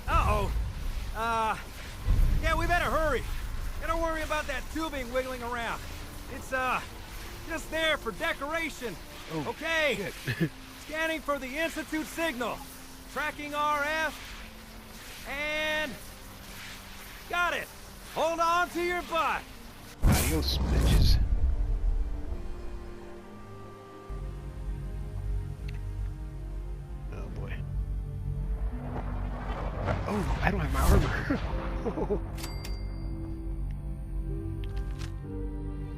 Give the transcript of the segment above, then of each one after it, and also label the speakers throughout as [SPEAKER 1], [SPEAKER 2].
[SPEAKER 1] Uh-oh. Yeah, we better hurry. Don't worry about that tubing wiggling around. It's, just there for decoration.
[SPEAKER 2] Oh,
[SPEAKER 1] okay. Scanning for the Institute signal. Tracking RF. And... got it. Hold on to your butt.
[SPEAKER 2] Adios, bitches. Oh boy. Oh, I don't have my armor.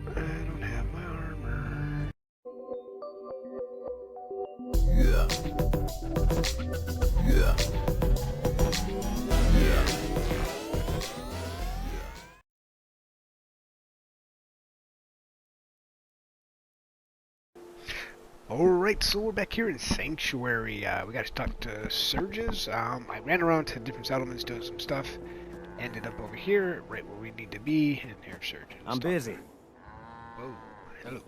[SPEAKER 2] I don't have my armor.
[SPEAKER 3] Yeah. Yeah. Yeah.
[SPEAKER 2] Alright, so we're back here in Sanctuary. We got to talk to Surges. I ran around to different settlements doing some stuff. Ended up over here, right where we need to be, and there's Surges.
[SPEAKER 1] I'm busy.
[SPEAKER 2] Whoa, hello.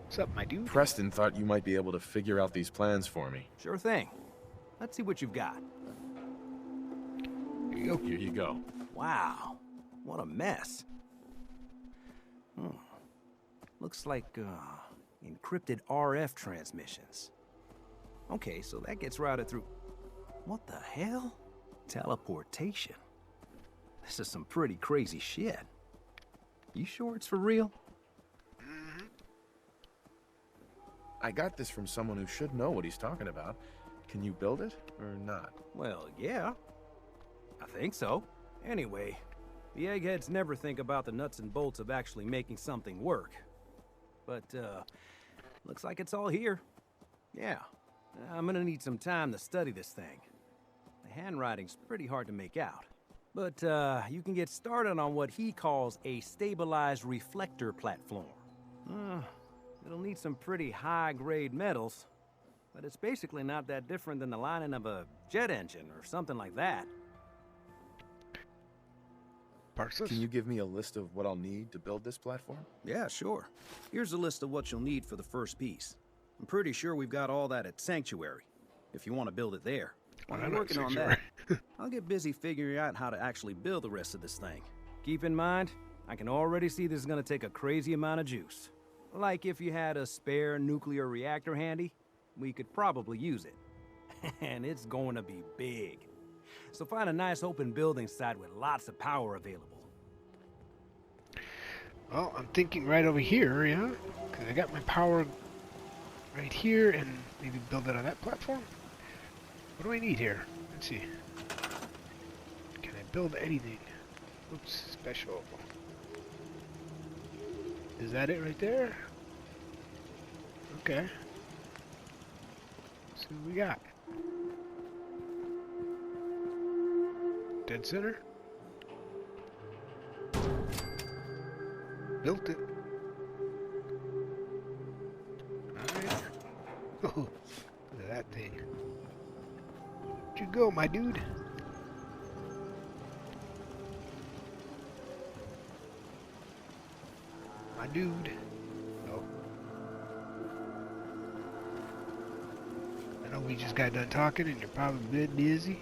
[SPEAKER 2] What's up, my dude?
[SPEAKER 4] Preston thought you might be able to figure out these plans for me.
[SPEAKER 1] Sure thing. Let's see what you've got.
[SPEAKER 2] Here you go.
[SPEAKER 4] Here you go.
[SPEAKER 1] Wow. What a mess. Looks like, encrypted RF transmissions. Okay, so that gets routed through... what the hell? Teleportation. This is some pretty crazy shit. You sure it's for real?
[SPEAKER 4] I got this from someone who should know what he's talking about. Can you build it, or not?
[SPEAKER 1] Well, yeah. I think so. Anyway, the eggheads never think about the nuts and bolts of actually making something work. But, looks like it's all here. Yeah. I'm gonna need some time to study this thing. The handwriting's pretty hard to make out. But, you can get started on what he calls a stabilized reflector platform. It'll need some pretty high-grade metals, but it's basically not that different than the lining of a jet engine or something like that.
[SPEAKER 2] Parsis?
[SPEAKER 4] Can you give me a list of what I'll need to build this platform?
[SPEAKER 1] Yeah, sure. Here's a list of what you'll need for the first piece. I'm pretty sure we've got all that at Sanctuary, if you want to build it there. While I'm working on that, I'll get busy figuring out how to actually build the rest of this thing. Keep in mind, I can already see this is going to take a crazy amount of juice. Like if you had a spare nuclear reactor handy, we could probably use it. And it's going to be big. So find a nice open building site with lots of power available.
[SPEAKER 2] Well, I'm thinking right over here, yeah? Because I got my power right here, and maybe build it on that platform? What do I need here? Let's see. Can I build anything? Oops, special. Is that it right there? Okay. Let's see what we got. Dead center. Built it. Alright. Oh, look at that thing. Where'd you go, my dude? My dude. Oh. I know we just got done talking and you're probably a bit busy.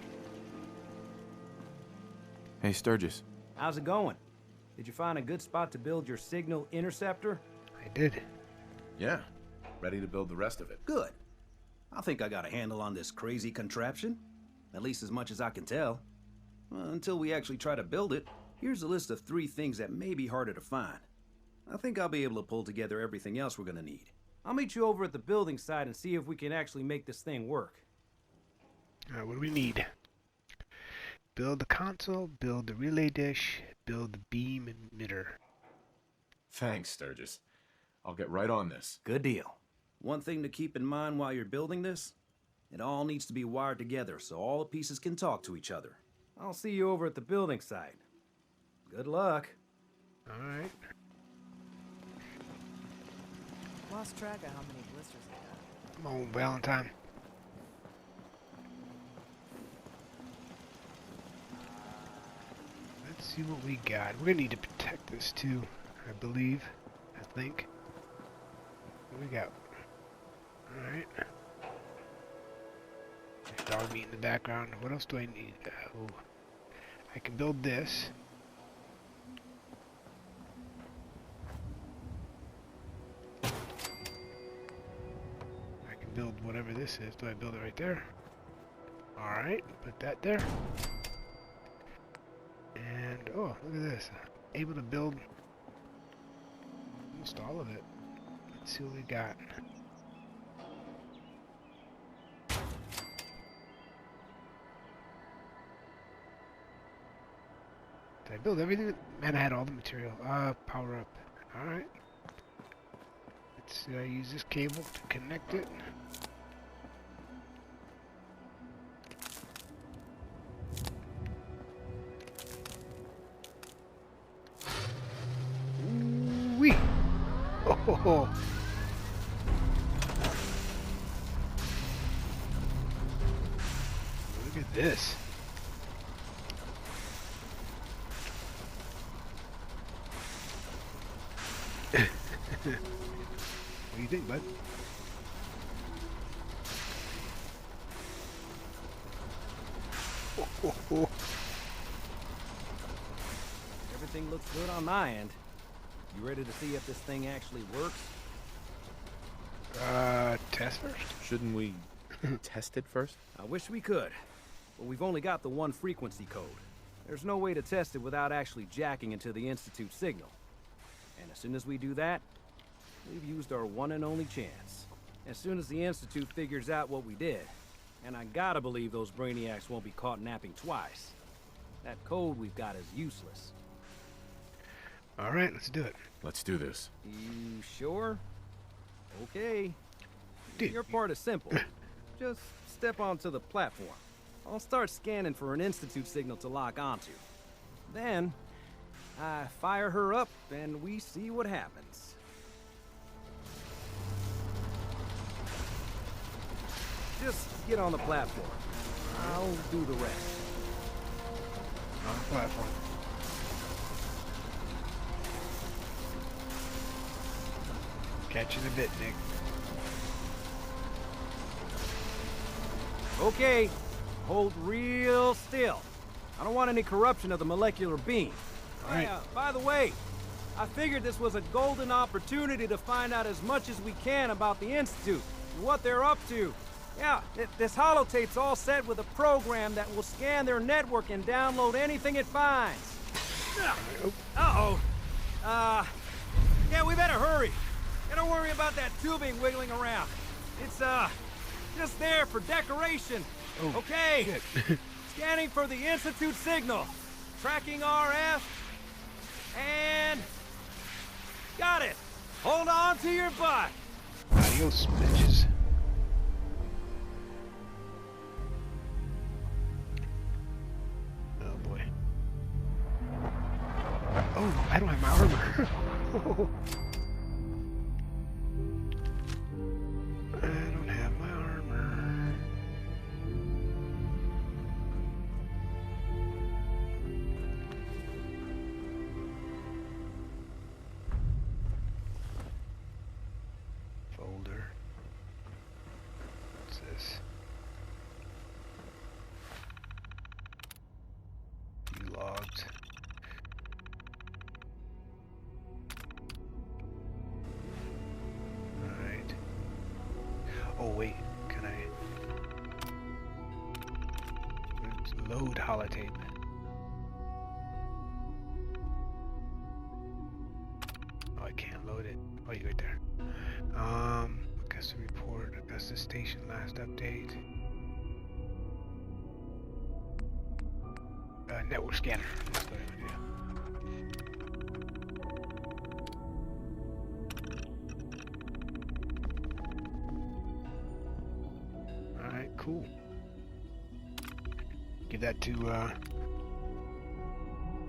[SPEAKER 4] Hey, Sturgis.
[SPEAKER 1] How's it going? Did you find a good spot to build your signal interceptor?
[SPEAKER 2] I did.
[SPEAKER 4] Yeah. Ready to build the rest of it.
[SPEAKER 1] Good. I think I got a handle on this crazy contraption. At least as much as I can tell. Well, until we actually try to build it, here's a list of 3 things that may be harder to find. I think I'll be able to pull together everything else we're gonna need. I'll meet you over at the building site and see if we can actually make this thing work.
[SPEAKER 2] Alright, what do we need? Build the console, build the relay dish, build the beam emitter.
[SPEAKER 4] Thanks, Sturgis. I'll get right on this.
[SPEAKER 1] Good deal. One thing to keep in mind while you're building this, it all needs to be wired together so all the pieces can talk to each other. I'll see you over at the building site. Good luck.
[SPEAKER 2] Alright.
[SPEAKER 5] Lost track of how many blisters I got.
[SPEAKER 2] Come on, Valentine. Let's see what we got. We're gonna need to protect this too, I believe. I think. What we got? Alright. Dog power meet in the background. What else do I need? Oh, I can build this. I can build whatever this is. Do I build it right there? Alright, put that there. And, oh, look at this. Able to build almost all of it. Let's see what we got. Did I build everything? Man, I had all the material. Power up. Alright. Let's see, I use this cable to connect it. Ooh-wee! Oh! Look at this. What do you think, bud? Oh.
[SPEAKER 1] Everything looks good on my end. You ready to see if this thing actually works?
[SPEAKER 2] Test first?
[SPEAKER 4] Shouldn't we test it first?
[SPEAKER 1] I wish we could, but we've only got the one frequency code. There's no way to test it without actually jacking into the Institute signal. And as soon as we do that, we've used our one and only chance. As soon as the Institute figures out what we did, and I gotta believe those brainiacs won't be caught napping twice, that code we've got is useless.
[SPEAKER 2] Alright, let's do it.
[SPEAKER 4] Let's do this.
[SPEAKER 1] You sure? Okay.
[SPEAKER 2] Dude,
[SPEAKER 1] Your part is simple. Just step onto the platform. I'll start scanning for an Institute signal to lock onto. Then, I fire her up and we see what happens. Just get on the platform. I'll do the rest.
[SPEAKER 2] On the platform. Catch you in a bit, Nick.
[SPEAKER 1] Okay, hold real still. I don't want any corruption of the molecular beam.
[SPEAKER 2] Alright.
[SPEAKER 1] By the way, I figured this was a golden opportunity to find out as much as we can about the Institute and what they're up to. Yeah, this holotape's all set with a program that will scan their network and download anything it finds. Uh-oh. Yeah, we better hurry. And don't worry about that tubing wiggling around. It's, just there for decoration.
[SPEAKER 2] Oh,
[SPEAKER 1] okay.
[SPEAKER 2] shit.
[SPEAKER 1] Scanning for the Institute signal. Tracking RF. And... got it. Hold on to your butt.
[SPEAKER 2] Adios, bitches. Oh, boy. Oh, I don't have my armor. I don't have my armor. Folder. What's this? View logs. Alright. Oh wait, can I load holotape? Oh, I can't load it. Oh, you right there. Augusta report, Augusta station last update. Network scanner. That's what I'm gonna do. Alright, cool. Give that to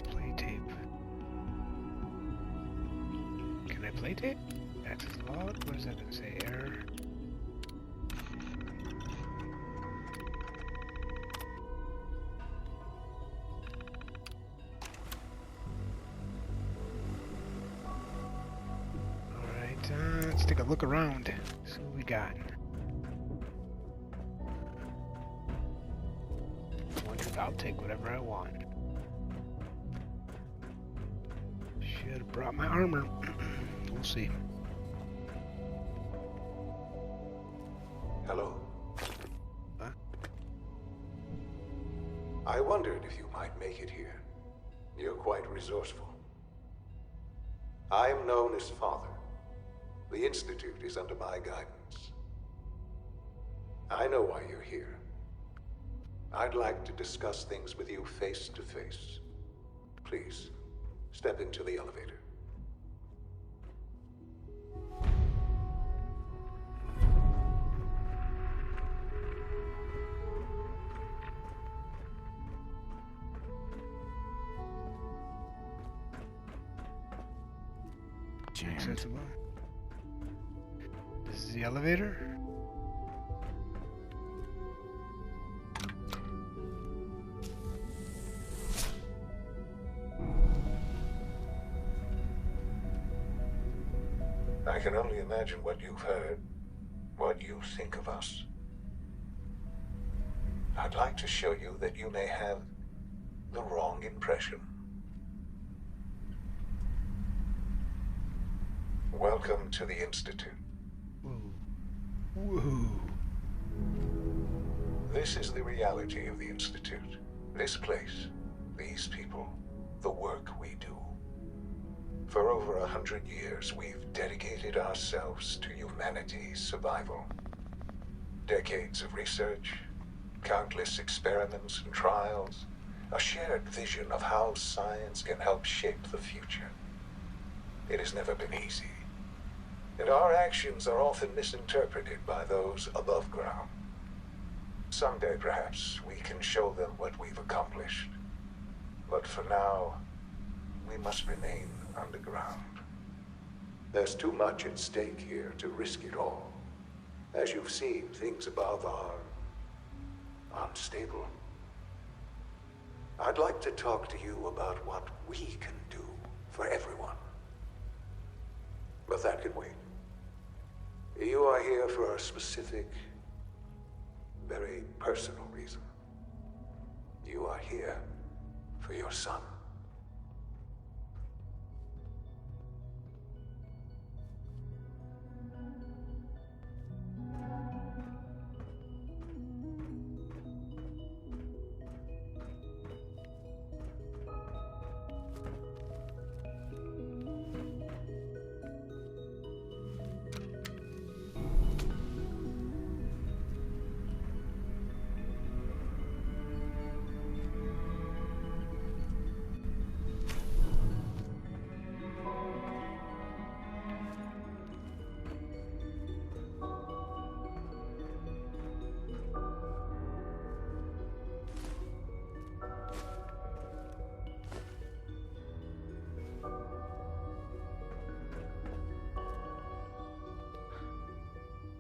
[SPEAKER 2] play tape. Can I play tape? Access log? What is that gonna say? Error. Alright, let's take a look around. See what we got. I'll take whatever I want. Should have brought my armor. We'll see.
[SPEAKER 3] Hello.
[SPEAKER 2] Huh?
[SPEAKER 3] I wondered if you might make it here. You're quite resourceful. I am known as Father. The Institute is under my guidance. I know why you're here. I'd like to discuss things with you face to face. Please, step into the elevator.
[SPEAKER 2] Accessible. This is the elevator.
[SPEAKER 3] I can only imagine what you've heard, what you think of us. I'd like to show you that you may have the wrong impression. Welcome to the Institute.
[SPEAKER 2] Whoa. Whoa.
[SPEAKER 3] This is the reality of the Institute. This place, these people, the work we do. For over 100 years, we've dedicated ourselves to humanity's survival. Decades of research, countless experiments and trials, a shared vision of how science can help shape the future. It has never been easy, and our actions are often misinterpreted by those above ground. Someday, perhaps, we can show them what we've accomplished. But for now, we must remain underground. There's too much at stake here to risk it all. As you've seen, things above are unstable. I'd like to talk to you about what we can do for everyone. But that can wait. You are here for a specific, very personal reason. You are here for your son.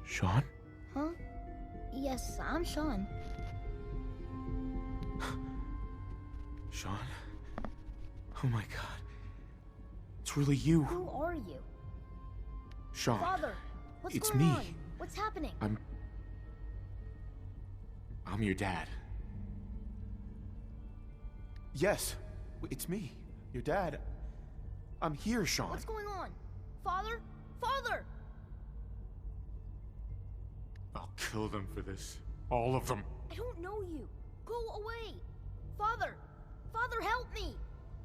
[SPEAKER 4] Sean?
[SPEAKER 6] Huh? Yes, I'm Sean.
[SPEAKER 7] Sean? Oh my god. It's really you.
[SPEAKER 6] Who are you?
[SPEAKER 7] Sean.
[SPEAKER 6] Father, what's
[SPEAKER 7] It's
[SPEAKER 6] going
[SPEAKER 7] me.
[SPEAKER 6] on? What's happening?
[SPEAKER 7] I'm your dad.
[SPEAKER 4] Yes, it's me, your dad.
[SPEAKER 7] I'm here, Sean.
[SPEAKER 6] What's going on? Father? Father!
[SPEAKER 7] I'll kill them for this. All of them.
[SPEAKER 6] I don't know you. Go away. Father! Father, help me!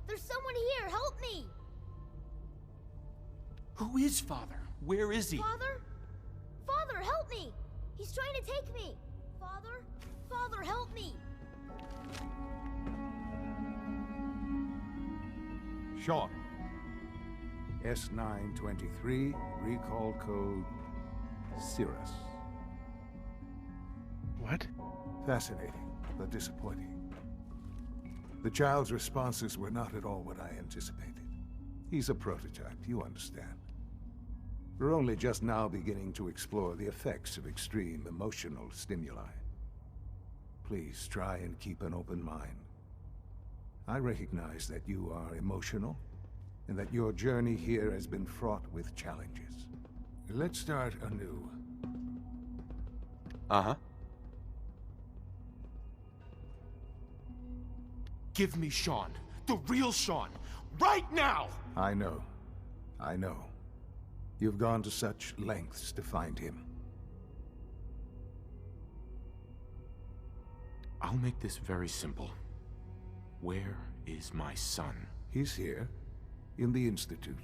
[SPEAKER 6] There's someone here. Help me!
[SPEAKER 7] Who is Father? Where is he?
[SPEAKER 6] Father? Father, help me! He's trying to take me! Father? Father, help me!
[SPEAKER 8] Sean. S923, recall code Cirrus.
[SPEAKER 2] What?
[SPEAKER 8] Fascinating, but disappointing. The child's responses were not at all what I anticipated. He's a prototype, you understand. We're only just now beginning to explore the effects of extreme emotional stimuli. Please try and keep an open mind. I recognize that you are emotional, and that your journey here has been fraught with challenges. Let's start anew.
[SPEAKER 7] Uh-huh. Give me Sean. The real Sean. Right now!
[SPEAKER 8] I know. I know. You've gone to such lengths to find him.
[SPEAKER 7] I'll make this very simple. Where is my son?
[SPEAKER 8] He's here, in the Institute.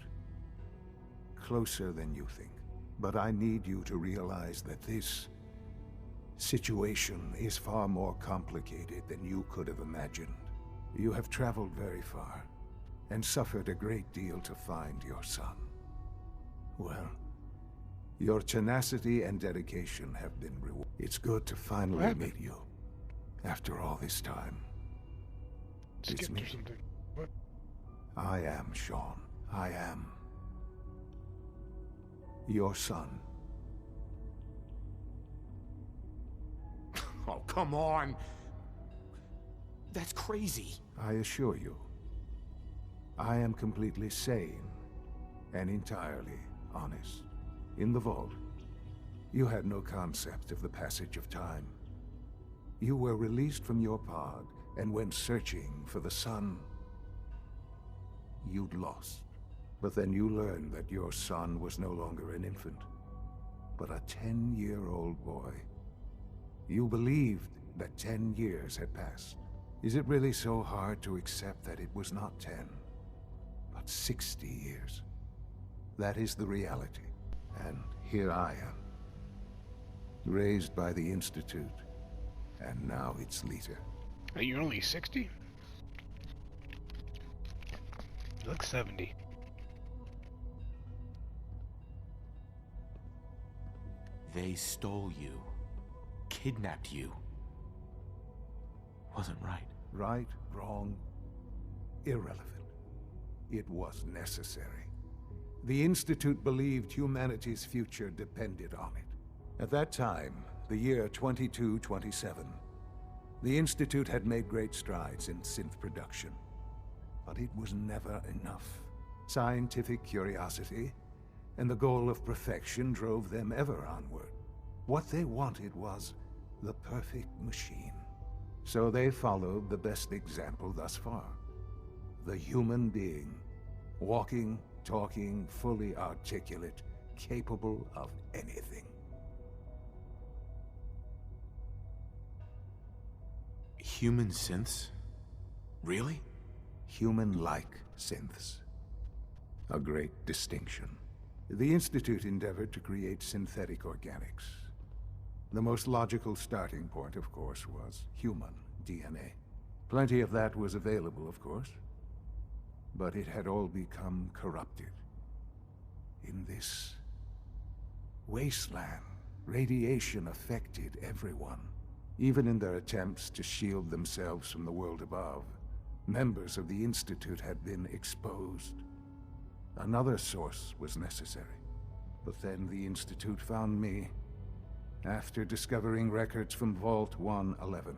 [SPEAKER 8] Closer than you think. But I need you to realize that this situation is far more complicated than you could have imagined. You have traveled very far, and suffered a great deal to find your son. Well, your tenacity and dedication have been rewarded. It's good to finally meet you, after all this time. It's
[SPEAKER 2] Skipped
[SPEAKER 8] me.
[SPEAKER 2] or something. What?
[SPEAKER 8] I am Sean. I am your son.
[SPEAKER 7] Oh, come on! That's crazy.
[SPEAKER 8] I assure you, I am completely sane and entirely honest. In the vault, you had no concept of the passage of time. You were released from your pod and went searching for the son you'd lost. But then you learned that your son was no longer an infant, but a 10-year-old boy. You believed that 10 years had passed. Is it really so hard to accept that it was not 10, but 60 years? That is the reality. And here I am, raised by the Institute, and now its leader.
[SPEAKER 2] Are you only 60? You look 70.
[SPEAKER 7] They stole you. Kidnapped you. Wasn't right.
[SPEAKER 8] Right, wrong, irrelevant. It was necessary. The Institute believed humanity's future depended on it. At that time, the year 2227, the Institute had made great strides in synth production. But it was never enough. Scientific curiosity and the goal of perfection drove them ever onward. What they wanted was the perfect machine. So they followed the best example thus far. The human being. Walking, talking, fully articulate, capable of anything.
[SPEAKER 7] Human synths? Really?
[SPEAKER 8] Human-like synths. A great distinction. The Institute endeavored to create synthetic organics. The most logical starting point, of course, was human DNA. Plenty of that was available, of course. But it had all become corrupted. In this wasteland, radiation affected everyone. Even in their attempts to shield themselves from the world above, members of the Institute had been exposed. Another source was necessary. But then the Institute found me, after discovering records from Vault 111.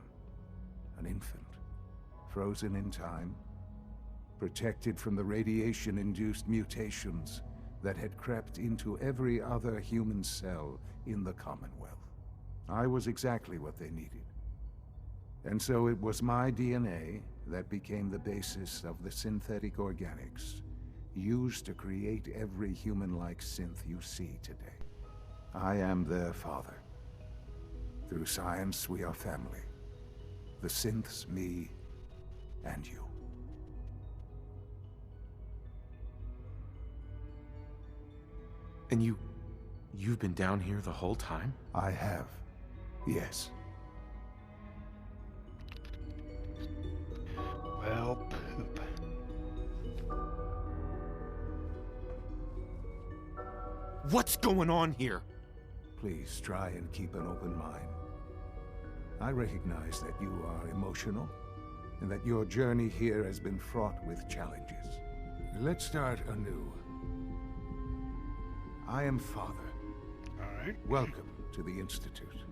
[SPEAKER 8] An infant, frozen in time, protected from the radiation-induced mutations that had crept into every other human cell in the Commonwealth. I was exactly what they needed. And so it was my DNA that became the basis of the synthetic organics used to create every human-like synth you see today. I am their father. Through science, we are family. The synths, me, and you.
[SPEAKER 7] And you've been down here the whole time?
[SPEAKER 8] I have. Yes.
[SPEAKER 2] Well, poop.
[SPEAKER 7] What's going on here?
[SPEAKER 8] Please try and keep an open mind. I recognize that you are emotional, and that your journey here has been fraught with challenges. Let's start anew. I am Father.
[SPEAKER 2] All right.
[SPEAKER 8] Welcome to the Institute.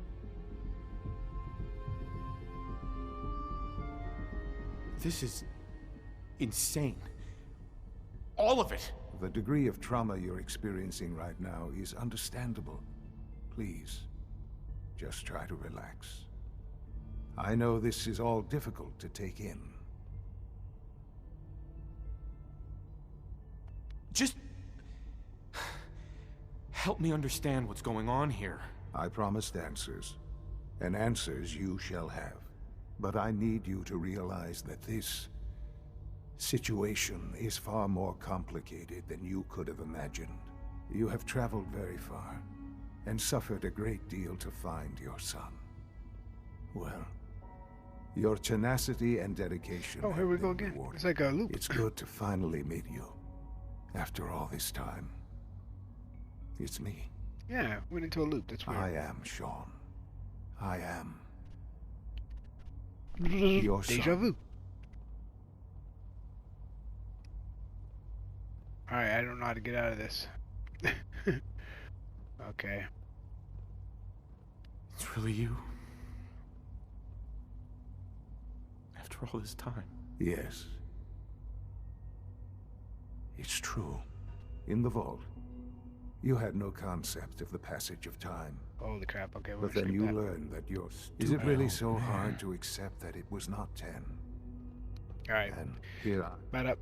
[SPEAKER 7] This is insane. All of it.
[SPEAKER 8] The degree of trauma you're experiencing right now is understandable. Please, just try to relax. I know this is all difficult to take in,
[SPEAKER 7] Just... help me understand what's going on here.
[SPEAKER 8] I promised answers, and answers you shall have. But I need you to realize that this situation is far more complicated than you could have imagined. You have traveled very far, and suffered a great deal to find your son. Well, your tenacity and dedication.
[SPEAKER 2] Oh, here
[SPEAKER 8] have
[SPEAKER 2] we go
[SPEAKER 8] been
[SPEAKER 2] again.
[SPEAKER 8] rewarded.
[SPEAKER 2] It's like a loop.
[SPEAKER 8] It's good to finally meet you, after all this time. It's me.
[SPEAKER 2] Yeah, went into a loop. That's weird.
[SPEAKER 8] I am Sean. I am your
[SPEAKER 2] Deja
[SPEAKER 8] son.
[SPEAKER 2] vu. Alright, I don't know how to get out of this. Okay.
[SPEAKER 7] It's really you. After all this time.
[SPEAKER 8] Yes. It's true. In the vault, you had no concept of the passage of time.
[SPEAKER 2] Holy crap, okay, we'll
[SPEAKER 8] But then
[SPEAKER 2] skip
[SPEAKER 8] you
[SPEAKER 2] that.
[SPEAKER 8] learned that your... Is it really so hard to accept that it was not 10?
[SPEAKER 2] Alright,
[SPEAKER 8] And here I...
[SPEAKER 2] back up.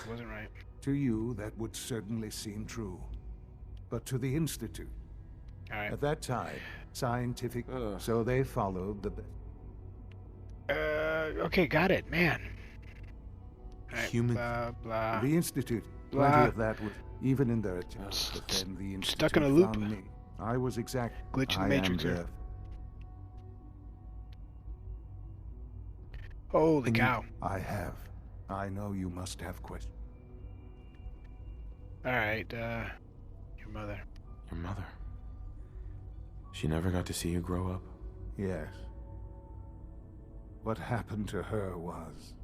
[SPEAKER 2] Wasn't right.
[SPEAKER 8] To you, that would certainly seem true. But to the Institute,
[SPEAKER 2] Alright.
[SPEAKER 8] at that time, scientific... So they followed the...
[SPEAKER 2] Okay, got it, man. Alright,
[SPEAKER 7] Human-
[SPEAKER 2] blah, blah.
[SPEAKER 8] The Institute.
[SPEAKER 2] Blah.
[SPEAKER 8] Plenty of that was... Even in their attempts to defend the Institute...
[SPEAKER 2] Stuck in a loop.
[SPEAKER 8] found me. I was exact...
[SPEAKER 2] Glitch in the
[SPEAKER 8] I
[SPEAKER 2] Matrix
[SPEAKER 8] am
[SPEAKER 2] here.
[SPEAKER 8] the-
[SPEAKER 2] Holy cow.
[SPEAKER 8] I have. I know you must have questions.
[SPEAKER 2] Alright, your mother.
[SPEAKER 7] Your mother. She never got to see you grow up.
[SPEAKER 8] Yes. What happened to her was...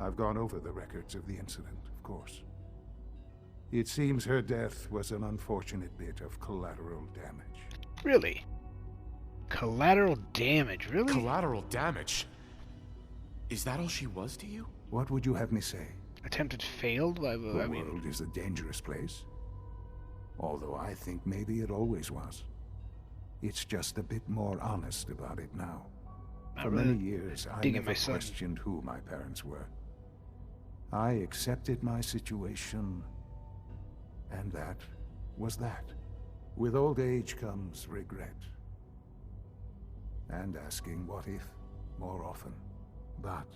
[SPEAKER 8] I've gone over the records of the incident, of course. It seems her death was an unfortunate bit of collateral damage.
[SPEAKER 2] Really? Collateral damage, really?
[SPEAKER 7] Collateral damage? Is that all she was to you?
[SPEAKER 8] What would you have me say?
[SPEAKER 2] Attempted failed? I
[SPEAKER 8] The
[SPEAKER 2] mean,
[SPEAKER 8] world is a dangerous place. Although I think maybe it always was. It's just a bit more honest about it now.
[SPEAKER 2] Not
[SPEAKER 8] For
[SPEAKER 2] really
[SPEAKER 8] many years, I
[SPEAKER 2] digging
[SPEAKER 8] never
[SPEAKER 2] my son.
[SPEAKER 8] questioned who my parents were. I accepted my situation, and that was that. With old age comes regret. And asking what if more often. But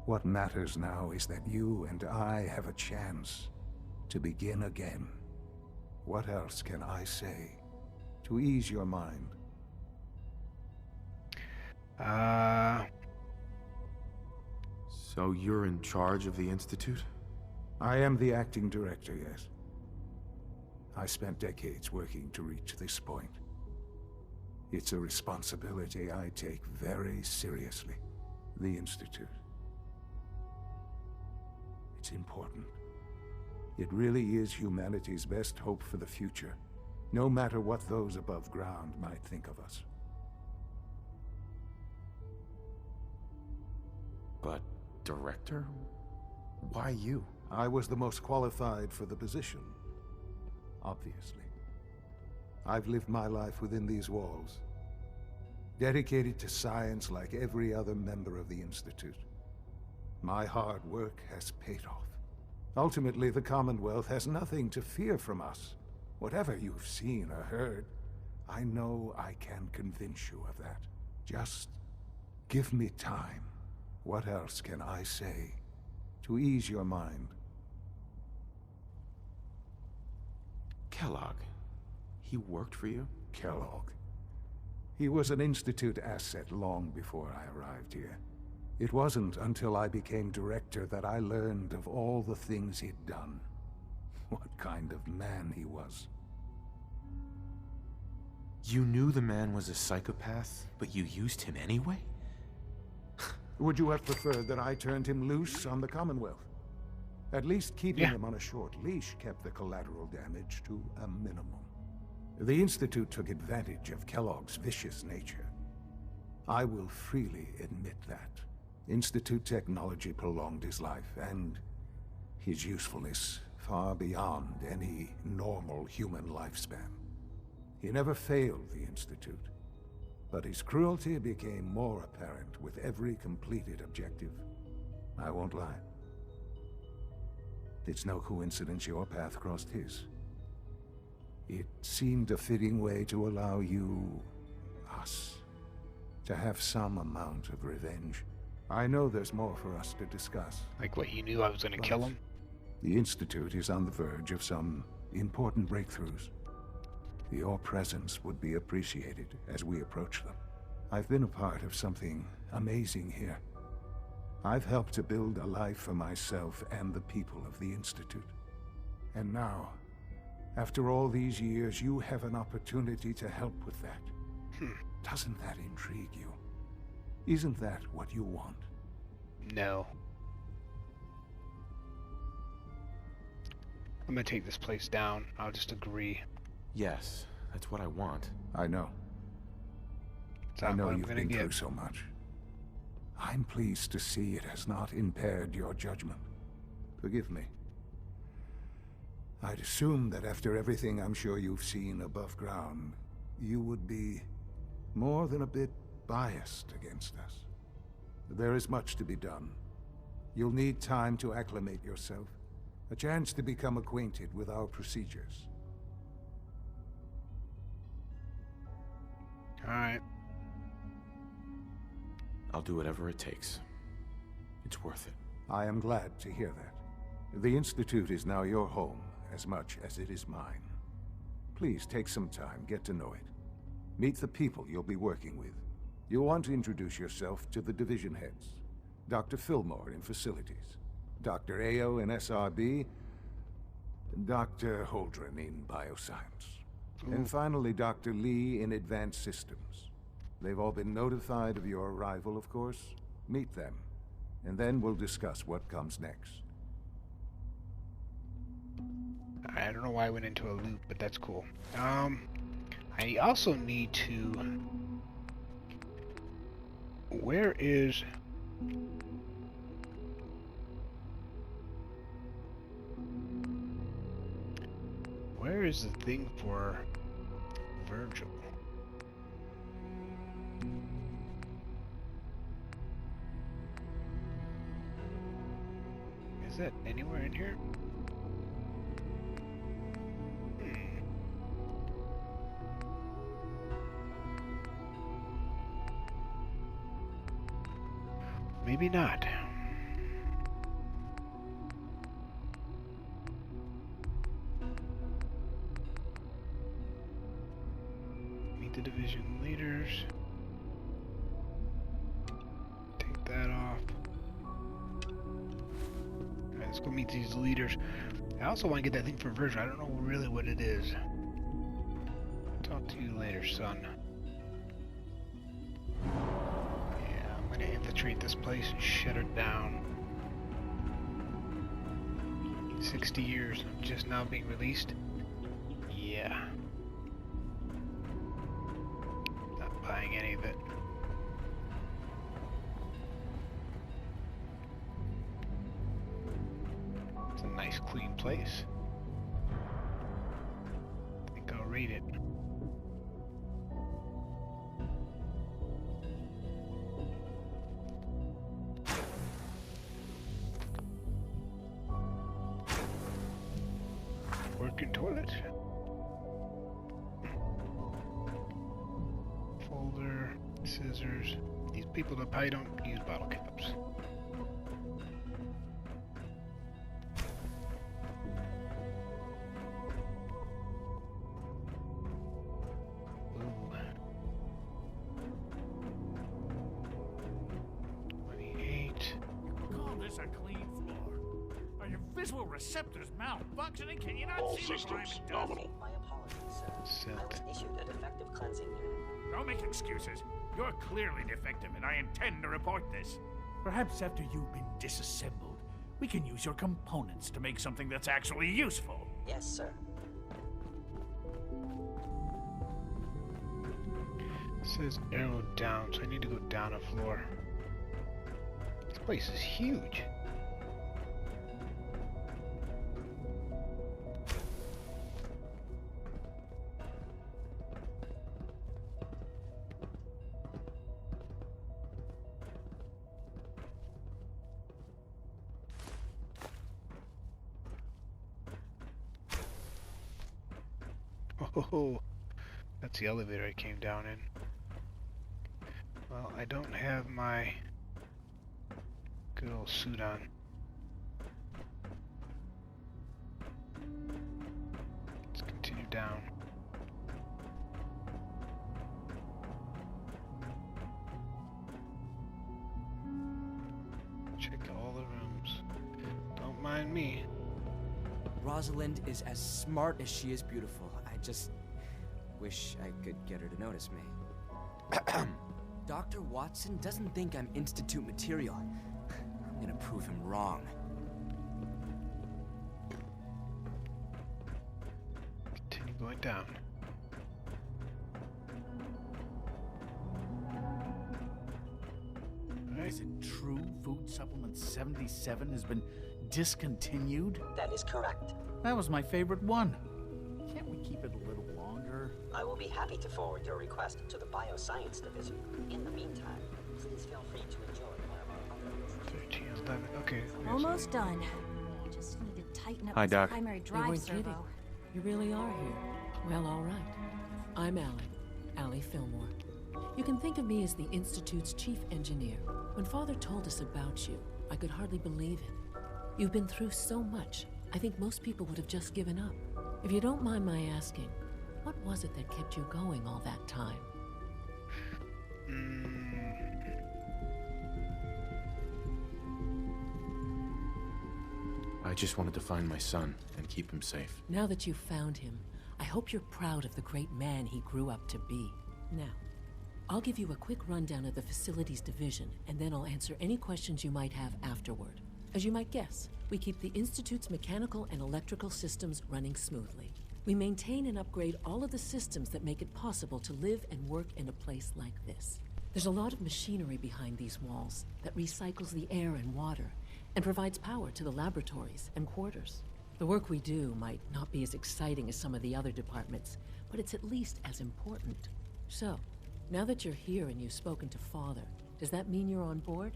[SPEAKER 8] what matters now is that you and I have a chance to begin again. What else can I say to ease your mind?
[SPEAKER 7] So you're in charge of the Institute?
[SPEAKER 8] I am the acting director, yes. I spent decades working to reach this point. It's a responsibility I take very seriously. The Institute. It's important. It really is humanity's best hope for the future, no matter what those above ground might think of us.
[SPEAKER 7] But director? Why you?
[SPEAKER 8] I was the most qualified for the position, obviously. I've lived my life within these walls, dedicated to science like every other member of the Institute. My hard work has paid off. Ultimately, the Commonwealth has nothing to fear from us. Whatever you've seen or heard, I know I can convince you of that. Just give me time. What else can I say to ease your mind?
[SPEAKER 7] Kellogg. He worked for you?
[SPEAKER 8] Kellogg. He was an Institute asset long before I arrived here. It wasn't until I became director that I learned of all the things he'd done. What kind of man he was.
[SPEAKER 7] You knew the man was a psychopath, but you used him anyway?
[SPEAKER 8] Would you have preferred that I turned him loose on the Commonwealth? At least keeping him on a short leash kept the collateral damage to a minimum. The Institute took advantage of Kellogg's vicious nature. I will freely admit that. Institute technology prolonged his life, and his usefulness far beyond any normal human lifespan. He never failed the Institute, but his cruelty became more apparent with every completed objective. I won't lie. It's no coincidence your path crossed his. It seemed a fitting way to allow you, us, to have some amount of revenge. I know there's more for us to discuss.
[SPEAKER 2] Like what, you knew I was gonna kill him?
[SPEAKER 8] The Institute is on the verge of some important breakthroughs. Your presence would be appreciated as we approach them. I've been a part of something amazing here. I've helped to build a life for myself and the people of the Institute. And now, after all these years, you have an opportunity to help with that. Doesn't that intrigue you? Isn't that what you want?
[SPEAKER 2] No. I'm gonna take this place down. I'll just agree.
[SPEAKER 7] Yes, that's what I want.
[SPEAKER 8] I know.
[SPEAKER 2] It's
[SPEAKER 8] I
[SPEAKER 2] not
[SPEAKER 8] know
[SPEAKER 2] what I'm
[SPEAKER 8] you've
[SPEAKER 2] gonna
[SPEAKER 8] been
[SPEAKER 2] get.
[SPEAKER 8] through so much. I'm pleased to see it has not impaired your judgment. Forgive me. I'd assume that after everything I'm sure you've seen above ground, you would be more than a bit biased against us. There is much to be done. You'll need time to acclimate yourself, a chance to become acquainted with our procedures.
[SPEAKER 2] Alright.
[SPEAKER 7] I'll do whatever it takes. It's worth it.
[SPEAKER 8] I am glad to hear that. The Institute is now your home as much as it is mine. Please take some time, get to know it. Meet the people you'll be working with. You'll want to introduce yourself to the division heads. Dr. Fillmore in Facilities, Dr. Ayo in SRB, Dr. Holdren in Bioscience. And finally, Dr. Lee in Advanced Systems. They've all been notified of your arrival, of course. Meet them, and then we'll discuss what comes next.
[SPEAKER 2] I don't know why I went into a loop, but that's cool. I also need to... Where is... Where is the thing for Virgil? Is that anywhere in here? Maybe not. Meet the division leaders. Take that off. Alright, let's go meet these leaders. I also want to get that thing for Virgil. I don't know really what it is. Talk to you later, son. I'm gonna infiltrate this place and shut it down. 60 years, I'm just now being released? Yeah. Not buying any of it. It's a nice clean place. I think I'll rate it. Working toilet. Folder, scissors. These people that probably don't use bottle caps. Ooh. 28.
[SPEAKER 9] Call this a clean floor? Are your visual receptors malfunctioning? Can you not
[SPEAKER 10] All
[SPEAKER 9] see the grimy
[SPEAKER 10] systems
[SPEAKER 9] dust?
[SPEAKER 10] nominal.
[SPEAKER 11] My apologies, sir. I
[SPEAKER 2] Set.
[SPEAKER 11] was issued a defective cleansing unit.
[SPEAKER 9] Don't make excuses. You're clearly defective, and I intend to report this. Perhaps after you've been disassembled, we can use your components to make something that's actually useful.
[SPEAKER 11] Yes, sir.
[SPEAKER 2] It says arrow down, so I need to go down a floor. This place is huge. Oh, that's the elevator I came down in. Well, I don't have my good old suit on. Let's continue down. Check all the rooms. Don't mind me.
[SPEAKER 10] Rosalind is as smart as she is beautiful. I just wish I could get her to notice me. Dr. Watson doesn't think I'm Institute material. I'm gonna prove him wrong.
[SPEAKER 2] Continue going down.
[SPEAKER 9] Is it true Food Supplement 77 has been discontinued?
[SPEAKER 11] That is correct.
[SPEAKER 9] That was my favorite one. Can't we keep it a little longer?
[SPEAKER 11] I will be happy to forward your request to the Bioscience Division. In the meantime, please feel free to enjoy one of our other...
[SPEAKER 2] 13, 11, okay.
[SPEAKER 12] Almost done. Just need to tighten up
[SPEAKER 7] Hi,
[SPEAKER 12] this
[SPEAKER 7] Doc.
[SPEAKER 12] primary
[SPEAKER 13] You
[SPEAKER 12] drive
[SPEAKER 13] weren't
[SPEAKER 12] servo.
[SPEAKER 13] kidding. You really are here. Well, all right. I'm Allie Fillmore. You can think of me as the Institute's chief engineer. When Father told us about you, I could hardly believe it. You've been through so much, I think most people would have just given up. If you don't mind my asking, what was it that kept you going all that time?
[SPEAKER 7] I just wanted to find my son and keep him safe.
[SPEAKER 13] Now that you've found him, I hope you're proud of the great man he grew up to be. Now, I'll give you a quick rundown of the Facilities Division, and then I'll answer any questions you might have afterward. As you might guess, we keep the Institute's mechanical and electrical systems running smoothly. We maintain and upgrade all of the systems that make it possible to live and work in a place like this. There's a lot of machinery behind these walls that recycles the air and water and provides power to the laboratories and quarters. The work we do might not be as exciting as some of the other departments, but it's at least as important. So, now that you're here and you've spoken to Father, does that mean you're on board?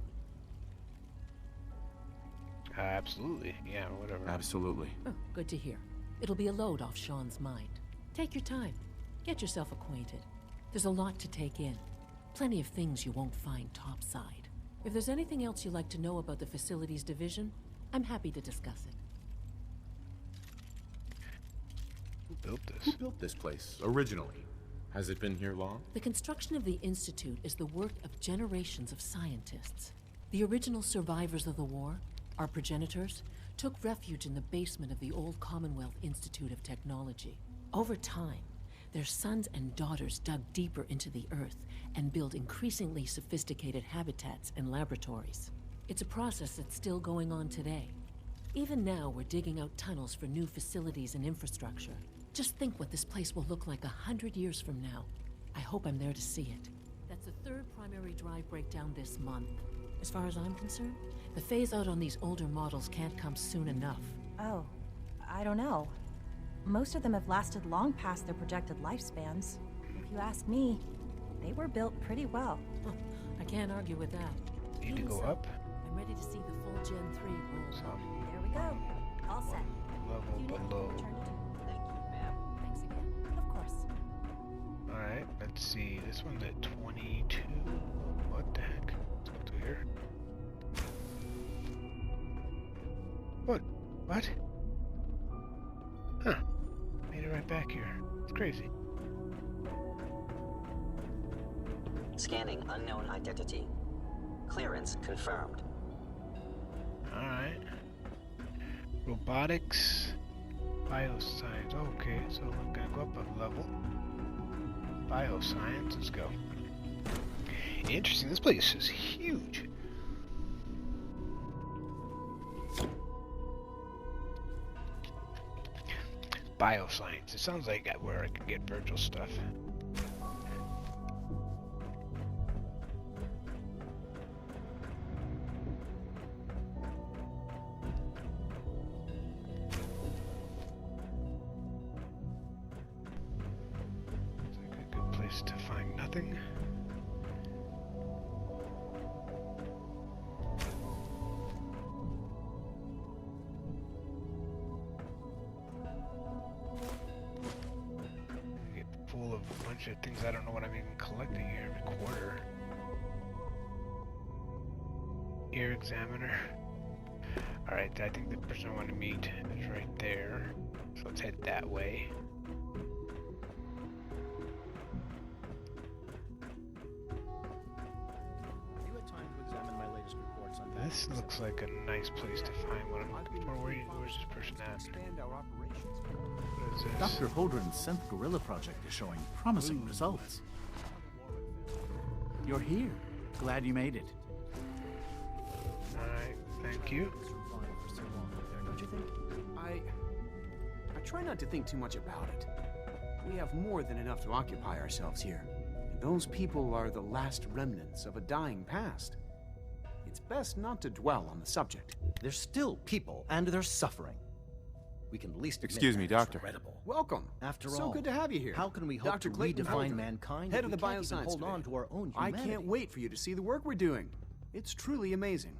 [SPEAKER 2] Absolutely. Yeah, whatever.
[SPEAKER 7] Absolutely.
[SPEAKER 13] Oh, good to hear. It'll be a load off Sean's mind. Take your time. Get yourself acquainted. There's a lot to take in. Plenty of things you won't find topside. If there's anything else you'd like to know about the Facilities Division, I'm happy to discuss it.
[SPEAKER 2] Who built this?
[SPEAKER 7] Who built this place originally? Has it been here long?
[SPEAKER 13] The construction of the Institute is the work of generations of scientists. The original survivors of the war, our progenitors, took refuge in the basement of the old Commonwealth Institute of Technology. Over time, their sons and daughters dug deeper into the earth and built increasingly sophisticated habitats and laboratories. It's a process that's still going on today. Even now, we're digging out tunnels for new facilities and infrastructure. Just think what this place will look like 100 years from now. I hope I'm there to see it. That's the third primary drive breakdown this month. As far as I'm concerned, the phase-out on these older models can't come soon enough.
[SPEAKER 12] Oh, I don't know. Most of them have lasted long past their projected lifespans. If you ask me, they were built pretty well.
[SPEAKER 13] Huh, I can't argue with that.
[SPEAKER 2] Need to
[SPEAKER 13] Even
[SPEAKER 2] go
[SPEAKER 13] so,
[SPEAKER 2] up?
[SPEAKER 13] I'm ready to see the full Gen 3 roll out.
[SPEAKER 12] There we go. All set.
[SPEAKER 2] Level
[SPEAKER 12] Unit
[SPEAKER 2] below.
[SPEAKER 12] return to duty.
[SPEAKER 11] Thank you, ma'am.
[SPEAKER 12] Thanks again. Of course.
[SPEAKER 2] Alright, let's see. This one's at 22. What the heck? Let's go through here. What? What? Huh. Made it right back here. It's crazy.
[SPEAKER 11] Scanning unknown identity. Clearance confirmed.
[SPEAKER 2] Alright. Robotics. Bioscience. Okay, so we're gonna go up a level. Bioscience, let's go. Interesting, this place is huge. Bioscience. It sounds like where I can get Virgil stuff. It's like a good place to find nothing. there are things I don't know what I'm even collecting here every quarter. Ear examiner. Alright, I think the person I want to meet is right there. So let's head that way. This looks like a nice place to find what I'm looking for. Where's this person at? What is this?
[SPEAKER 9] Dr. Holdren's synth gorilla project is showing promising results. You're here. Glad you made it.
[SPEAKER 2] Alright, thank you.
[SPEAKER 10] Don't you think? I try not to think too much about it. We have more than enough to occupy ourselves here. And those people are the last remnants of a dying past. It's best not to dwell on the subject.
[SPEAKER 14] They're still people, and they're suffering. We can at least admit
[SPEAKER 7] Excuse me,
[SPEAKER 14] that it's
[SPEAKER 7] Doctor.
[SPEAKER 14] regrettable.
[SPEAKER 10] Welcome.
[SPEAKER 14] After all,
[SPEAKER 10] So good to have you here.
[SPEAKER 14] How can we hope
[SPEAKER 10] Dr.
[SPEAKER 14] to
[SPEAKER 10] Clayton
[SPEAKER 14] redefine
[SPEAKER 10] Holdren,
[SPEAKER 14] mankind
[SPEAKER 10] head
[SPEAKER 14] if
[SPEAKER 10] of the
[SPEAKER 14] we can't even
[SPEAKER 10] Bioscience
[SPEAKER 14] hold on
[SPEAKER 10] Division?
[SPEAKER 14] to our own
[SPEAKER 10] I
[SPEAKER 14] humanity?
[SPEAKER 10] can't wait for you to see the work we're doing. It's truly amazing.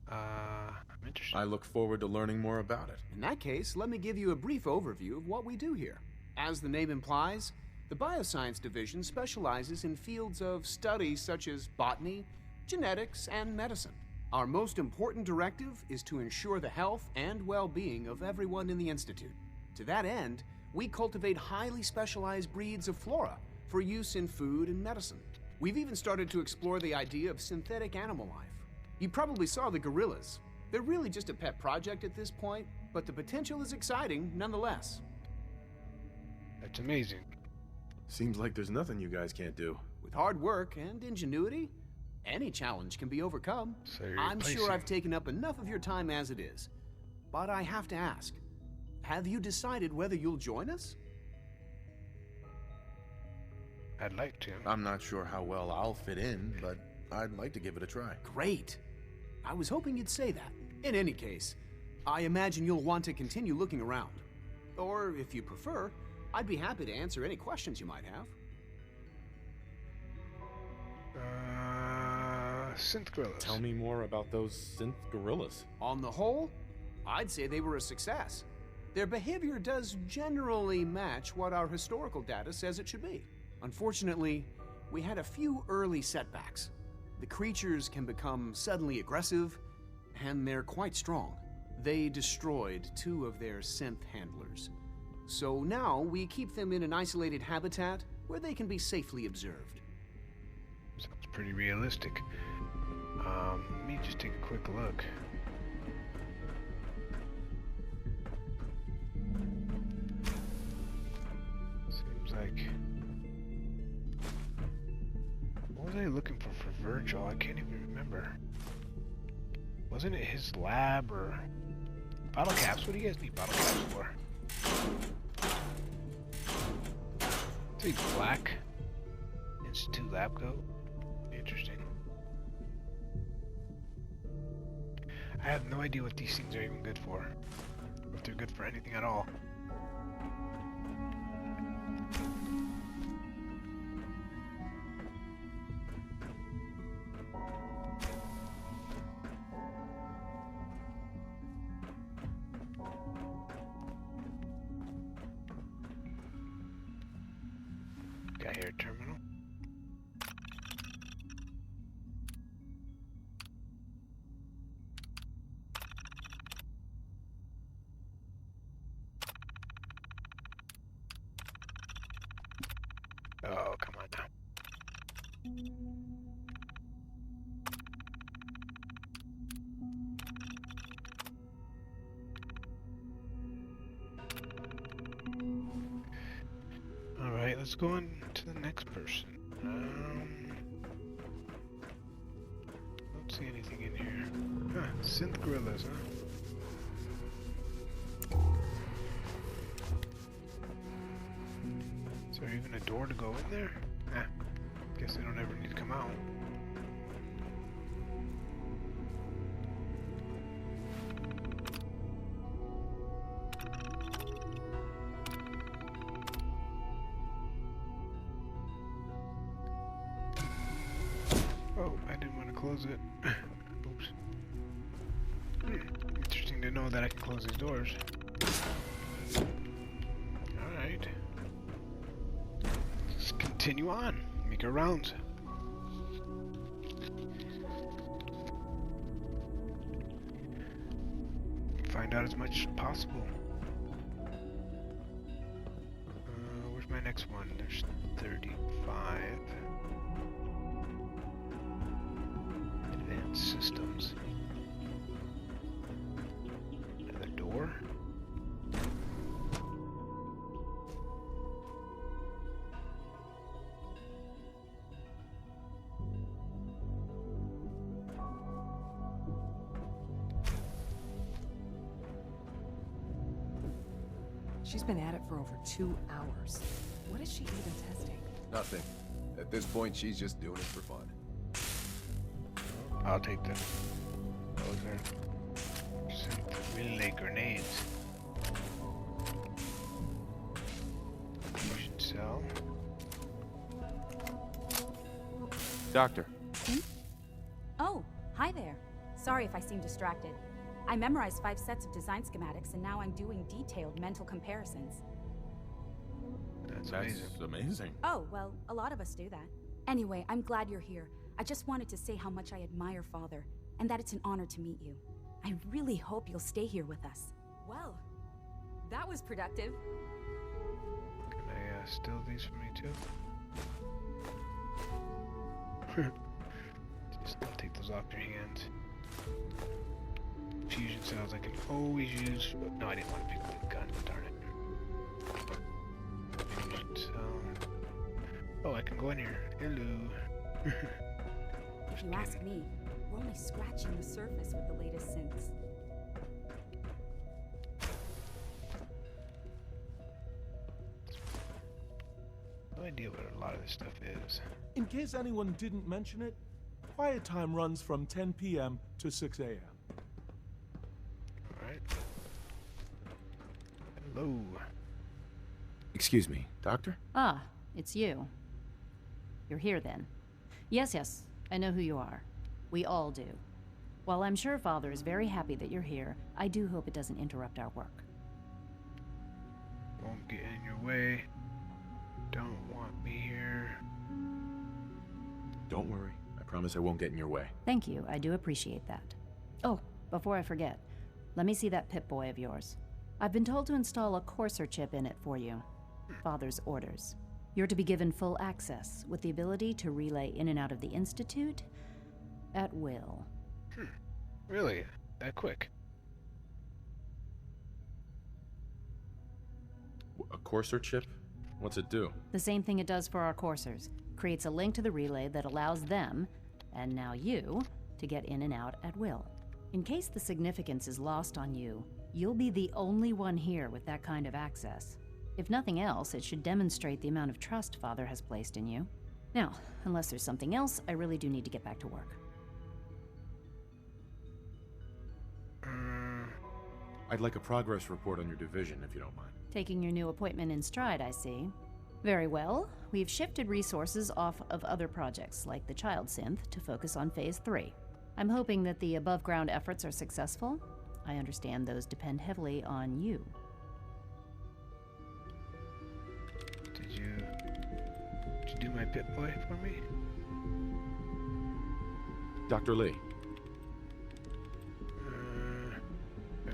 [SPEAKER 2] I'm interested.
[SPEAKER 4] I look forward to learning more about it.
[SPEAKER 10] In that case, let me give you a brief overview of what we do here. As the name implies, the Bioscience Division specializes in fields of study such as botany, genetics, and medicine. Our most important directive is to ensure the health and well-being of everyone in the Institute. To that end, we cultivate highly specialized breeds of flora for use in food and medicine. We've even started to explore the idea of synthetic animal life. You probably saw the gorillas. They're really just a pet project at this point, but the potential is exciting nonetheless.
[SPEAKER 2] That's amazing.
[SPEAKER 4] Seems like there's nothing you guys can't do.
[SPEAKER 10] With hard work and ingenuity, any challenge can be overcome.
[SPEAKER 2] So you're
[SPEAKER 10] I'm sure
[SPEAKER 2] replacing-
[SPEAKER 10] I've taken up enough of your time as it is. But I have to ask, have you decided whether you'll join us?
[SPEAKER 2] I'd like to.
[SPEAKER 4] I'm not sure how well I'll fit in, but I'd like to give it a try.
[SPEAKER 10] Great. I was hoping you'd say that. In any case, I imagine you'll want to continue looking around. Or, if you prefer, I'd be happy to answer any questions you might have.
[SPEAKER 2] Synth gorillas.
[SPEAKER 7] Tell me more about those synth gorillas.
[SPEAKER 10] On the whole, I'd say they were a success. Their behavior does generally match what our historical data says it should be. Unfortunately, we had a few early setbacks. The creatures can become suddenly aggressive, and they're quite strong. They destroyed 2 of their synth handlers. So now we keep them in an isolated habitat where they can be safely observed.
[SPEAKER 2] Sounds pretty realistic. Let me just take a quick look. Seems like... What was I looking for Virgil? I can't even remember. Wasn't it his lab or... Bottle caps? What do you guys need bottle caps for? It's black. Institute lab coat. Interesting. I have no idea what these things are even good for. Or if they're good for anything at all. Got here terminal. Oh, come on now. Alright, let's go on to the next person. Don't see anything in here. Huh, synth gorillas, huh? Is there even a door to go in there? Nah, guess they don't ever need to come out. Oh, I didn't want to close it. Oops. Interesting to know that I can close these doors. Alright. continue on, make our rounds. Find out as much as possible. Where's my next one? There's 35. Advanced systems. Another door.
[SPEAKER 5] She's been at it for over 2 hours. What is she even testing?
[SPEAKER 15] Nothing. At this point, she's just doing it for fun.
[SPEAKER 2] I'll take them. Those are relay grenades. Fusion cell.
[SPEAKER 7] Doctor.
[SPEAKER 16] Oh, hi there. Sorry if I seem distracted. I memorized 5 sets of design schematics, and now I'm doing detailed mental comparisons.
[SPEAKER 2] That's
[SPEAKER 7] amazing.
[SPEAKER 16] Oh, well, a lot of us do that. Anyway, I'm glad you're here. I just wanted to say how much I admire Father, and that it's an honor to meet you. I really hope you'll stay here with us. Well, that was productive.
[SPEAKER 2] Can I steal these for me too? Just take those off your hands. Fusion cells I can always use. No, I didn't want to pick up the gun. Darn it. Fusion cell. Oh, I can go in here. Hello.
[SPEAKER 16] If you ask me, we're only scratching the surface with the latest synths.
[SPEAKER 2] No idea what a lot of this stuff is.
[SPEAKER 17] In case anyone didn't mention it, quiet time runs from 10 p.m. to 6 a.m.
[SPEAKER 2] Alright. Hello.
[SPEAKER 7] Excuse me, Doctor?
[SPEAKER 18] Ah, it's you. You're here then. Yes, I know who you are. We all do. While I'm sure Father is very happy that you're here, I do hope it doesn't interrupt our work.
[SPEAKER 2] Won't get in your way. Don't want me here.
[SPEAKER 7] Don't worry. I promise I won't get in your way.
[SPEAKER 18] Thank you, I do appreciate that. Oh, before I forget, let me see that Pip-Boy of yours. I've been told to install a Courser chip in it for you. Father's orders. You're to be given full access, with the ability to relay in and out of the Institute at will.
[SPEAKER 2] Really? That quick?
[SPEAKER 7] A Courser chip? What's it do?
[SPEAKER 18] The same thing it does for our coursers. Creates a link to the relay that allows them, and now you, to get in and out at will. In case the significance is lost on you, you'll be the only one here with that kind of access. If nothing else, it should demonstrate the amount of trust Father has placed in you. Now, unless there's something else, I really do need to get back to work.
[SPEAKER 7] I'd like a progress report on your division, if you don't mind.
[SPEAKER 18] Taking your new appointment in stride, I see. Very well. We've shifted resources off of other projects, like the Child Synth, to focus on Phase 3. I'm hoping that the above-ground efforts are successful. I understand those depend heavily on you.
[SPEAKER 2] Did you do my Pip-Boy for me?
[SPEAKER 7] Dr. Lee.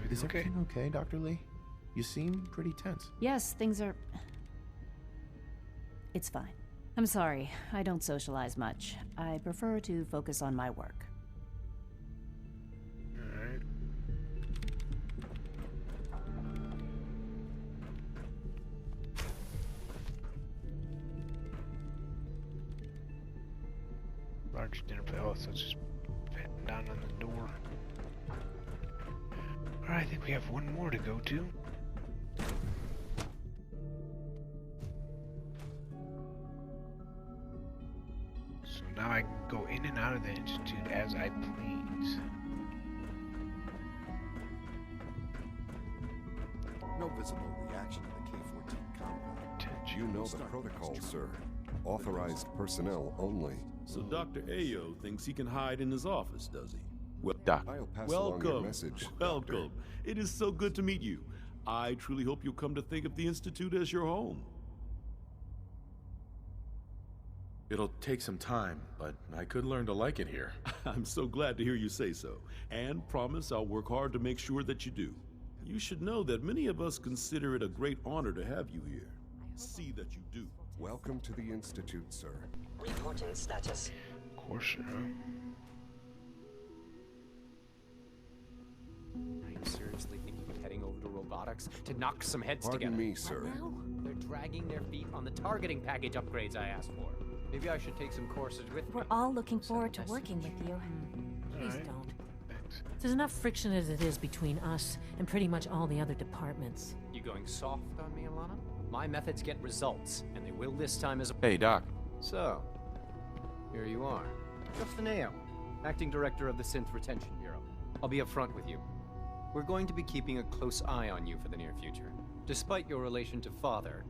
[SPEAKER 4] Is everything okay, Dr. Lee? You seem pretty tense.
[SPEAKER 18] Yes, things are... It's fine. I'm sorry, I don't socialize much. I prefer to focus on my work.
[SPEAKER 2] Alright. Large dinner plate. Oh, so it's just patting down on the door. Alright, I think we have one more to go to. So now I can go in and out of the Institute as I please.
[SPEAKER 19] No visible reaction to the K-14 compound.
[SPEAKER 20] You know the protocol, sir. Authorized personnel only.
[SPEAKER 21] So Dr. Ayo thinks he can hide in his office, does he?
[SPEAKER 7] Well, Doc.
[SPEAKER 20] I'll pass along your message.
[SPEAKER 21] Welcome.
[SPEAKER 20] Doctor.
[SPEAKER 21] It is so good to meet you. I truly hope you'll come to think of the Institute as your home.
[SPEAKER 7] It'll take some time, but I could learn to like it here.
[SPEAKER 21] I'm so glad to hear you say so, and promise I'll work hard to make sure that you do. You should know that many of us consider it a great honor to have you here. See that you do.
[SPEAKER 20] Welcome to the Institute, sir.
[SPEAKER 11] Reporting status.
[SPEAKER 2] Of course,
[SPEAKER 10] Are you seriously thinking of heading over to robotics to knock some heads
[SPEAKER 20] Pardon
[SPEAKER 10] together?
[SPEAKER 20] me, sir.
[SPEAKER 10] They're dragging their feet on the targeting package upgrades I asked for. Maybe I should take some courses with me.
[SPEAKER 12] We're all looking forward to working with you.
[SPEAKER 13] Please don't. There's enough friction as it is between us and pretty much all the other departments.
[SPEAKER 10] You going soft on me, Alana? My methods get results, and they will this time as a...
[SPEAKER 7] Hey, Doc.
[SPEAKER 10] So, here you are. Justin Ayo, Acting Director of the Synth Retention Bureau. I'll be upfront with you. We're going to be keeping a close eye on you for the near future. Despite your relation to Father,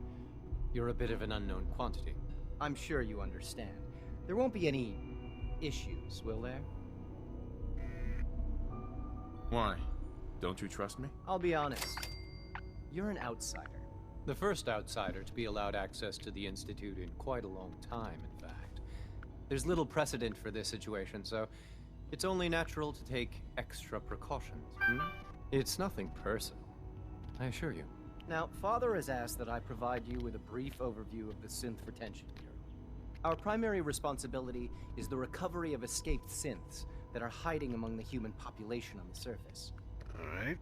[SPEAKER 10] you're a bit of an unknown quantity. I'm sure you understand. There won't be any issues, will there?
[SPEAKER 7] Why? Don't you trust me?
[SPEAKER 10] I'll be honest. You're an outsider. The first outsider to be allowed access to the Institute in quite a long time, in fact. There's little precedent for this situation, so it's only natural to take extra precautions. It's nothing personal, I assure you. Now, Father has asked that I provide you with a brief overview of the Synth Retention Bureau. Our primary responsibility is the recovery of escaped synths that are hiding among the human population on the surface.
[SPEAKER 2] Alright.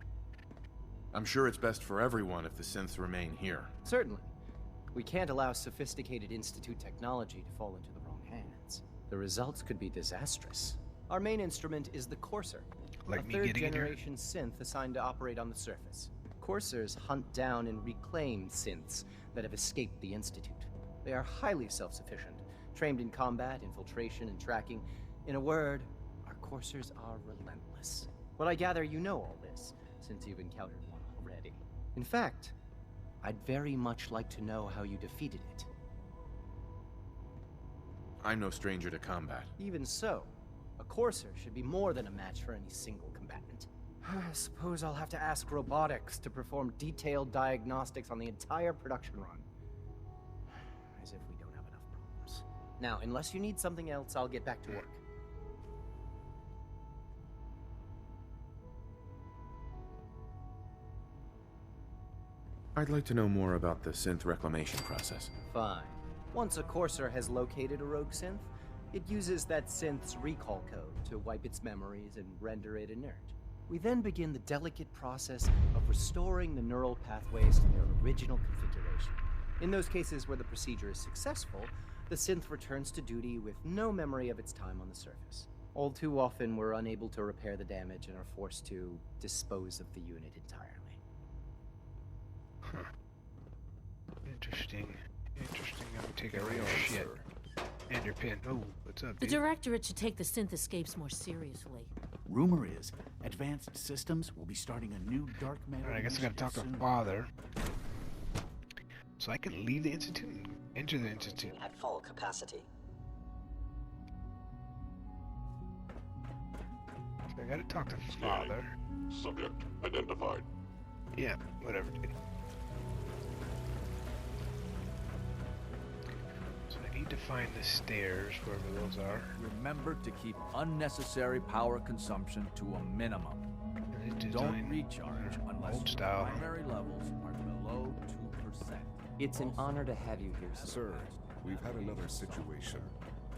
[SPEAKER 7] I'm sure it's best for everyone if the synths remain here.
[SPEAKER 10] Certainly. We can't allow sophisticated Institute technology to fall into the wrong hands. The results could be disastrous. Our main instrument is the Courser,
[SPEAKER 2] Like
[SPEAKER 10] a
[SPEAKER 2] me getting in here?
[SPEAKER 10] third-generation synth assigned to operate on the surface. Coursers hunt down and reclaim synths that have escaped the Institute. They are highly self-sufficient, trained in combat, infiltration, and tracking. In a word, our Coursers are relentless. But I gather you know all this, since you've encountered one already. In fact, I'd very much like to know how you defeated it.
[SPEAKER 7] I'm no stranger to combat.
[SPEAKER 10] Even so, a Courser should be more than a match for any single combatant. I suppose I'll have to ask robotics to perform detailed diagnostics on the entire production run. As if we don't have enough problems. Now, unless you need something else, I'll get back to work.
[SPEAKER 7] I'd like to know more about the synth reclamation process.
[SPEAKER 10] Fine. Once a Courser has located a rogue synth, it uses that synth's recall code to wipe its memories and render it inert. We then begin the delicate process of restoring the neural pathways to their original configuration. In those cases where the procedure is successful, the synth returns to duty with no memory of its time on the surface. All too often, we're unable to repair the damage and are forced to dispose of the unit entirely.
[SPEAKER 2] Huh. Interesting. Interesting. I'm taking all your shit. And your pin. Oh, what's up,
[SPEAKER 13] The
[SPEAKER 2] dude?
[SPEAKER 13] Directorate should take the synth escapes more seriously.
[SPEAKER 9] Rumor is, Advanced Systems will be starting a new dark matter.
[SPEAKER 2] Alright, I guess I gotta talk to Father. So I can leave the Institute and enter the Institute.
[SPEAKER 11] At full capacity.
[SPEAKER 2] So I gotta talk to Father.
[SPEAKER 1] Subject identified.
[SPEAKER 2] Yeah, whatever, dude. So I need to find the stairs, wherever those are.
[SPEAKER 22] Remember to keep unnecessary power consumption to a minimum. Don't recharge unless your primary levels are below 2%.
[SPEAKER 10] It's an honor to have you here,
[SPEAKER 20] Sir, we've had another situation.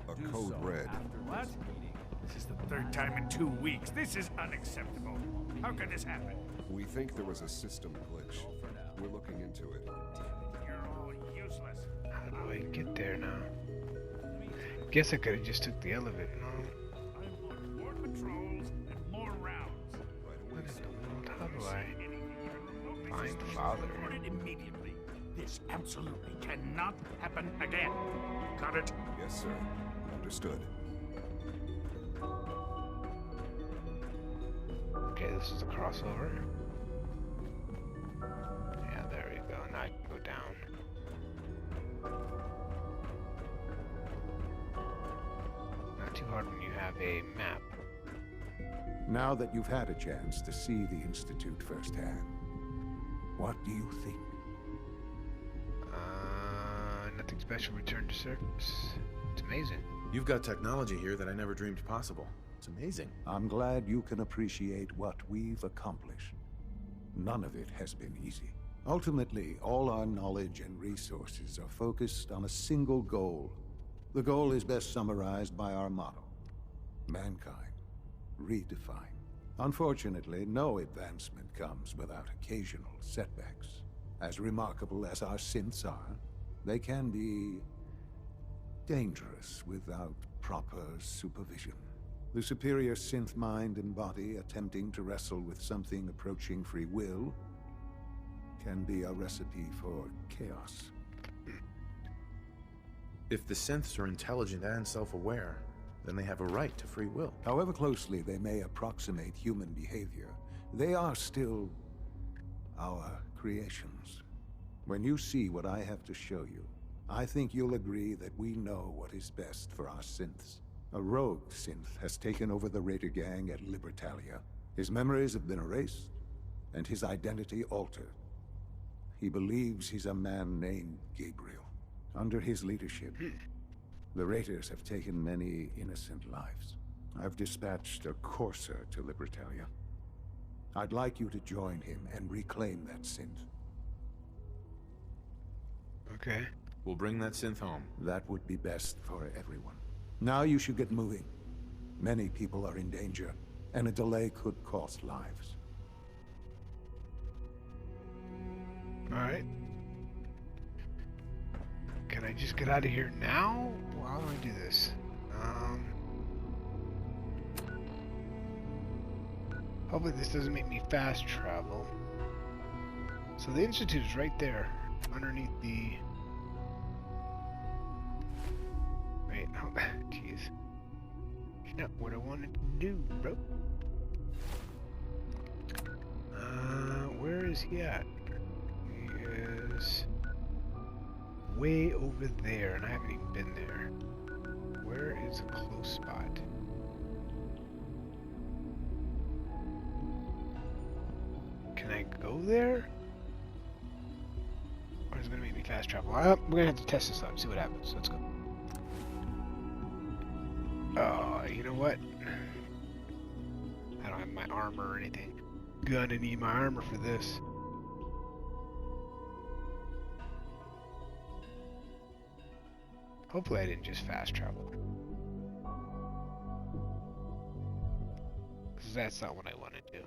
[SPEAKER 20] A
[SPEAKER 22] Do
[SPEAKER 20] code
[SPEAKER 22] so
[SPEAKER 20] red.
[SPEAKER 22] after
[SPEAKER 9] What?
[SPEAKER 22] this meeting.
[SPEAKER 9] This is the third time in 2 weeks. This is unacceptable. How could this happen?
[SPEAKER 20] We think there was a system glitch. We're looking into it.
[SPEAKER 9] You're all useless.
[SPEAKER 2] How do I get there now? Guess I could have just took the elevator. No.
[SPEAKER 9] I want more patrols and more rounds.
[SPEAKER 2] What in the world? How do I find Father?
[SPEAKER 9] Report it immediately. This absolutely cannot happen again. Got it?
[SPEAKER 20] Yes, sir. Understood.
[SPEAKER 2] Okay, this is a crossover. Yeah, there we go. Now I can go down. Not too hard when you have a map.
[SPEAKER 8] Now that you've had a chance to see the Institute firsthand, what do you think?
[SPEAKER 2] Nothing special. Return to surface. It's amazing.
[SPEAKER 7] You've got technology here that I never dreamed possible. It's amazing.
[SPEAKER 8] I'm glad you can appreciate what we've accomplished. None of it has been easy. Ultimately, all our knowledge and resources are focused on a single goal. The goal is best summarized by our motto: mankind, redefined. Unfortunately, no advancement comes without occasional setbacks. As remarkable as our synths are, they can be dangerous without proper supervision. The superior synth mind and body attempting to wrestle with something approaching free will can be a recipe for chaos.
[SPEAKER 7] If the synths are intelligent and self-aware, then they have a right to free will.
[SPEAKER 8] However closely they may approximate human behavior, they are still our creations. When you see what I have to show you, I think you'll agree that we know what is best for our synths. A rogue synth has taken over the Raider gang at Libertalia. His memories have been erased, and his identity altered. He believes he's a man named Gabriel. Under his leadership, the Raiders have taken many innocent lives. I've dispatched a courser to Libertalia. I'd like you to join him and reclaim that synth.
[SPEAKER 2] Okay.
[SPEAKER 7] We'll bring that synth home.
[SPEAKER 8] That would be best for everyone. Now you should get moving. Many people are in danger, and a delay could cost lives.
[SPEAKER 2] Alright. Can I just get out of here now? Well, how do I do this? Hopefully this doesn't make me fast travel. So the Institute is right there, underneath the... Wait, oh, jeez. It's not what I wanted to do, bro. Where is he at? He is way over there, and I haven't even been there. Where is a close spot? Can I go there? Or is it going to make me fast travel? We're going to have to test this out and see what happens. Let's go. Oh, you know what? I don't have my armor or anything. Gonna need my armor for this. Hopefully I didn't just fast travel. Because that's not what I want to do.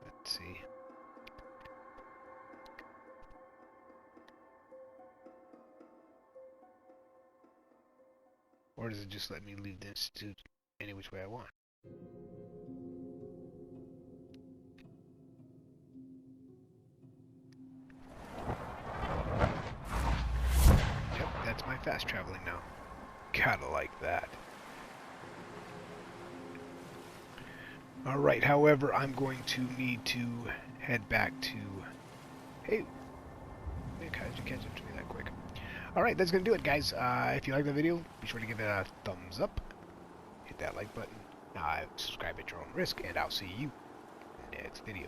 [SPEAKER 2] Let's see. Or does it just let me leave the Institute any which way I want? Yep, that's my fast traveling now. Gotta like that. Alright, however, I'm going to need to head back to... Hey! How did you catch up to me that quick? Alright, that's going to do it, guys. If you like the video, be sure to give it a thumbs up. Hit that like button. Subscribe at your own risk, and I'll see you in the next video.